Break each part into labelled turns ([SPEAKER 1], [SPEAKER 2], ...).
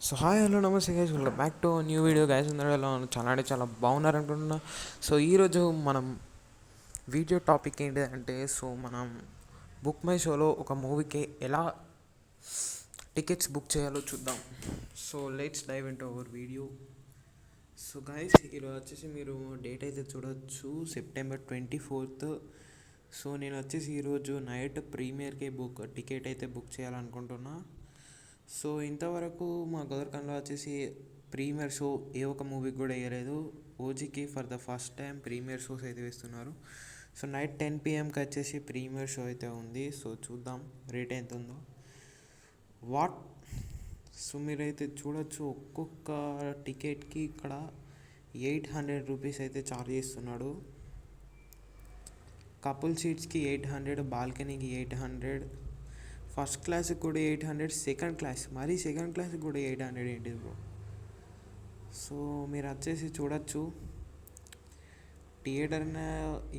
[SPEAKER 1] So hi hello నమస్తే guys, welcome back to new video guys. అందరూ ఎలా ఉన్నారు? చాలా అంటే చాలా బాగున్నారు అనుకుంటున్నా. సో ఈరోజు మనం వీడియో టాపిక్ ఏంటి అంటే, మనం బుక్ మై షోలో ఒక మూవీకి ఎలా టికెట్స్ బుక్ చేయాలో చూద్దాం. So let's dive into our video. So guys, ఈరోజు వచ్చేసి మీరు డేట్ అయితే చూడొచ్చు, సెప్టెంబర్ 24th. సో నేను వచ్చేసి ఈరోజు నైట్ ప్రీమియర్కి టికెట్ అయితే బుక్ చేయాలనుకుంటున్నా. సో ఇంతవరకు మా గోదర్కంలో వచ్చేసి ప్రీమియర్ షో ఏ ఒక్క మూవీకి కూడా వేయలేదు. ఓజీకి for the first time premiere shows అయితే వేస్తున్నారు. సో నైట్ 10 PMకి వచ్చేసి ప్రీమియర్ షో అయితే ఉంది. సో చూద్దాం రేట్ ఎంత ఉందో వాట్. సో మీరైతే చూడొచ్చు, ఒక్కొక్క టికెట్కి ఇక్కడ 800 రూపీస్ అయితే ఛార్జ్ చేస్తున్నాడు. కపుల్ సీట్స్కి 800, బాల్కనీకి 800, ఫస్ట్ క్లాస్కి కూడా 800, సెకండ్ క్లాస్ సెకండ్ క్లాస్కి కూడా 800 ఏంటి బ్రో. సో మీరు వచ్చేసి చూడొచ్చు, థియేటర్ని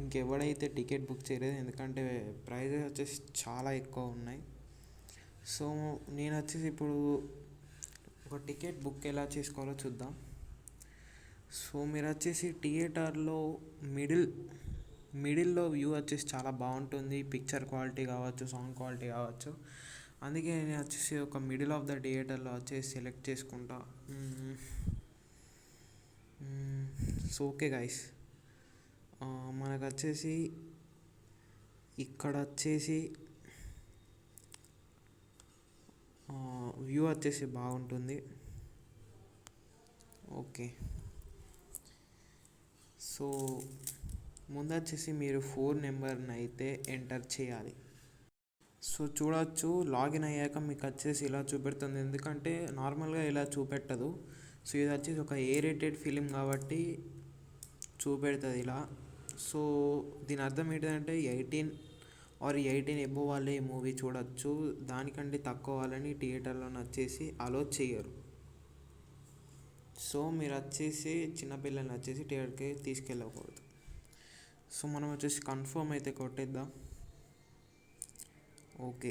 [SPEAKER 1] ఇంకెవడైతే టికెట్ బుక్ చేయలేదు, ఎందుకంటే ప్రైజెస్ వచ్చేసి చాలా ఎక్కువ ఉన్నాయి. సో నేను వచ్చేసి ఇప్పుడు ఒక టికెట్ బుక్ ఎలా చేసుకోవాలో చూద్దాం. సో మీరు వచ్చేసి థియేటర్లో మిడిల్లో వ్యూ వచ్చేసి చాలా బాగుంటుంది, పిక్చర్ క్వాలిటీ కావచ్చు, సౌండ్ క్వాలిటీ కావచ్చు. అందుకే నేను వచ్చేసి ఒక మిడిల్ ఆఫ్ ద థియేటర్లో వచ్చేసి సెలెక్ట్ చేసుకుంటా. సో ఓకే గైస్, మనకు వచ్చేసి ఇక్కడ వచ్చేసి వ్యూ వచ్చేసి బాగుంటుంది. ఓకే, సో ముందు వచ్చేసి మీరు 4 నెంబర్ని అయితే ఎంటర్ చేయాలి. సో చూడవచ్చు, లాగిన్ అయ్యాక మీకు వచ్చేసి ఇలా చూపెడుతుంది, ఎందుకంటే నార్మల్గా ఇలా చూపెట్టదు. సో ఇది వచ్చేసి ఒక ఏ రేటెడ్ ఫిలిం కాబట్టి చూపెడుతుంది ఇలా. సో దీని అర్థం ఏంటంటే 18 ఎబో వాళ్ళే ఈ మూవీ చూడవచ్చు, దానికంటే తక్కువ వాళ్ళని థియేటర్లో వచ్చేసి అలో చేయరు. సో మీరు వచ్చేసి చిన్నపిల్లల్ని వచ్చేసి థియేటర్కి తీసుకెళ్ళకూడదు. సో మనం వచ్చేసి కన్ఫర్మ్ అయితే కొట్టేద్దాం. ఓకే,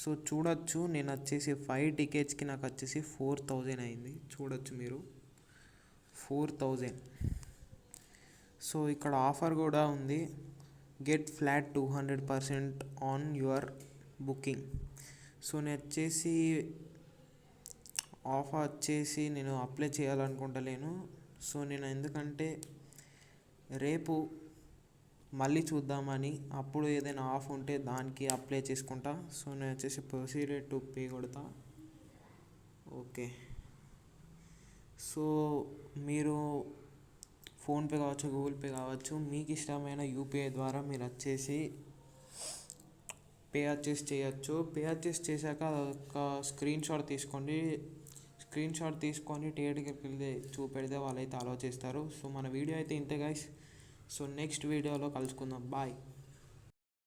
[SPEAKER 1] సో చూడొచ్చు, నేను వచ్చేసి 5 టికెట్స్కి నాకు వచ్చేసి 4000 అయింది. చూడొచ్చు మీరు 4000. సో ఇక్కడ ఆఫర్ కూడా ఉంది, get flat 200% on your booking. So నేను వచ్చేసి ఆఫర్ వచ్చేసి నేను అప్లై చేయాలనుకుంటలేను. సో నేను ఎందుకంటే రేపు మళ్ళీ చూద్దామని, అప్పుడు ఏదైనా ఆఫ్ ఉంటే దానికి అప్లై చేసుకుంటా. సో నేను వచ్చేసి ప్రొసీడ్ టు పే కొడతా. ఓకే, సో మీరు ఫోన్పే కావచ్చు, గూగుల్ పే కావచ్చు, మీకు ఇష్టమైన యూపీఐ ద్వారా మీరు వచ్చేసి పే వచ్చేసి చేయొచ్చు. పే వచ్చేసి చేశాక ఒక స్క్రీన్ షాట్ తీసుకొని థియేటర్కి వెళ్ళి చూపెడితే వాళ్ళైతే అలో చేస్తారు. సో మన వీడియో అయితే ఇంతే గైస్. సో నెక్స్ట్ వీడియోలో కలుసుకుందాం, బాయ్.